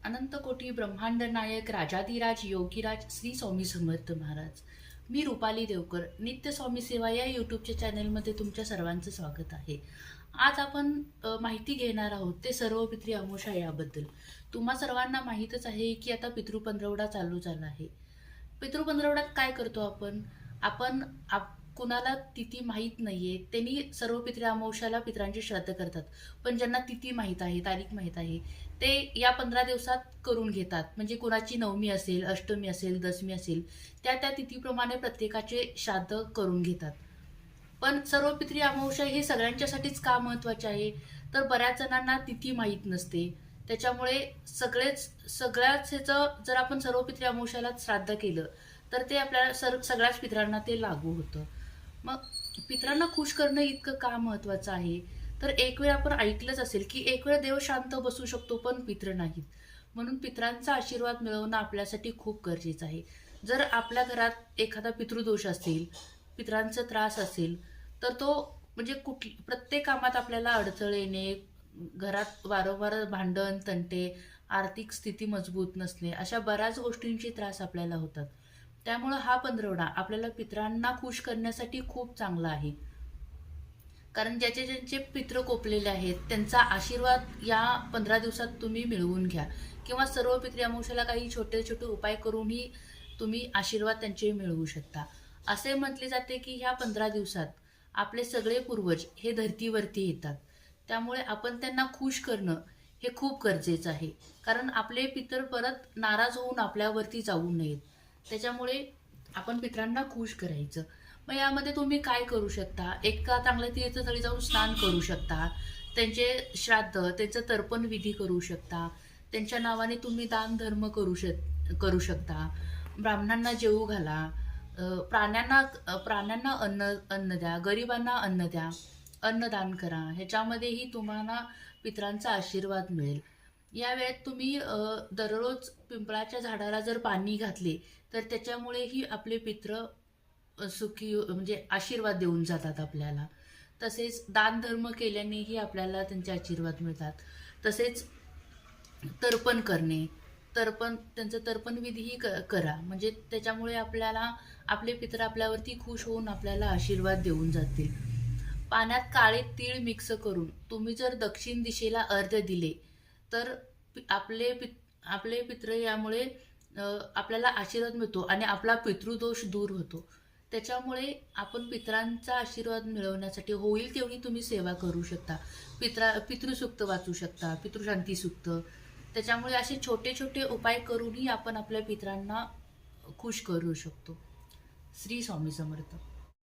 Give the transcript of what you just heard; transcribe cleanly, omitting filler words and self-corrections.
अनंत कोटी ब्रह्मांड नायक राजाधिराज योगीराज श्री स्वामी समर्थ महाराज. मी रुपाली देवकर, नित्य स्वामी सेवा या यूट्यूबच्या चॅनलमध्ये तुमच्या सर्वांचं स्वागत आहे. आज आपण माहिती घेणार आहोत ते सर्व पितृ अमावस्या याबद्दल. तुम्हा सर्वांना माहीतच आहे की आता पितृपंधरवडा चालू झाला आहे. पितृपंधरवड्यात काय करतो आपण? कुणाला तिथी माहीत नाहीये त्यांनी सर्व पितृ अमावस्याला पितरांची श्राद्ध करतात. पण ज्यांना तिथी माहीत आहे, तारीख माहीत आहे, ते या 15 दिवसात करून घेतात. म्हणजे कुणाची नवमी असेल, अष्टमी असेल, दशमी असेल, त्या तिथीप्रमाणे प्रत्येकाचे श्राद्ध करून घेतात. पण सर्व पितृ अमावस्या हे सगळ्यांच्यासाठीच का महत्त्वाचे आहे? तर बऱ्याच जणांना तिथी माहीत नसते. त्याच्यामुळे सगळ्याच ह्याचं जर आपण सर्व पितृ अमावस्याला श्राद्ध केलं तर ते आपल्याला सगळ्याच पितरांना ते लागू होतं. मग पितरांना खुश करणं इतकं का महत्त्वाचं आहे? तर एक वेळ आपण ऐकलंच असेल की एक वेळ देव शांत बसू शकतो पण पित्र नाहीत. म्हणून पितरांचा आशीर्वाद मिळवणं आपल्यासाठी खूप गरजेचं आहे. जर आपल्या घरात एखादा पितृदोष असेल, पितरांचा त्रास असेल, तर तो म्हणजे प्रत्येक कामात आपल्याला अडथळे येणे, घरात वारंवार भांडण, तंटे, आर्थिक स्थिती मजबूत नसणे, अशा बऱ्याच गोष्टींचे त्रास आपल्याला होतात. त्यामुळं हा पंधरवडा आपल्याला पितरांना खुश करण्यासाठी खूप चांगला आहे. कारण ज्याचे पित्र कोपलेले आहेत त्यांचा आशीर्वाद या 15 दिवसात तुम्ही मिळवून घ्या. किंवा सर्व पितृ अमावस्याला काही छोटे छोटे उपाय करूनही तुम्ही आशीर्वाद त्यांचे मिळवू शकता. असे म्हटले जाते की ह्या 15 दिवसात आपले सगळे पूर्वज हे धर्तीवरती येतात. त्यामुळे आपण त्यांना खुश करणं हे खूप गरजेचं आहे. कारण आपले पितर परत नाराज होऊन आपल्यावरती जाऊ नयेत. त्याच्यामुळे आपण पितरांना खुश करायचं. मग यामध्ये तुम्ही काय करू शकता? एका चांगल्या तीर्थस्थळी जाऊन स्नान करू शकता, त्यांचे श्राद्ध, त्यांचं तर्पण विधी करू शकता, त्यांच्या नावाने तुम्ही दान धर्म करू शकता, ब्राह्मणांना जेवू घाला, प्राण्यांना अन्न द्या, गरिबांना अन्न द्या, अन्नदान करा. ह्याच्यामध्येही तुम्हाला पितरांचा आशीर्वाद मिळेल. या वेळेत तुम्ही दररोज पिंपळाच्या झाडाला जर पाणी घातले तर त्याच्यामुळेही आपले पित्र सुखी म्हणजे आशीर्वाद देऊन जातात आपल्याला. तसेच दानधर्म केल्यानेही आपल्याला त्यांचे आशीर्वाद मिळतात. तसेच तर्पण करणे, त्यांचं तर्पण विधीही करा. म्हणजे त्याच्यामुळे आपल्याला आपले पित्र आपल्यावरती खुश होऊन आपल्याला आशीर्वाद देऊन जातील. पाण्यात काळे तीळ मिक्स करून तुम्ही जर दक्षिण दिशेला अर्घ्य दिले तर आपले पित्र यामुळे आपल्याला आशीर्वाद मिळतो आणि आपला पितृदोष दूर होतो. त्याच्यामुळे आपण पितरांचा आशीर्वाद मिळवण्यासाठी होईल तेवढी तुम्ही सेवा करू शकता. पितृसूक्त वाचू शकता, पितृशांती सूक्त. त्याच्यामुळे असे छोटे छोटे उपाय करूनही आपण आपल्या पितरांना खुश करू शकतो. श्री स्वामी समर्थ.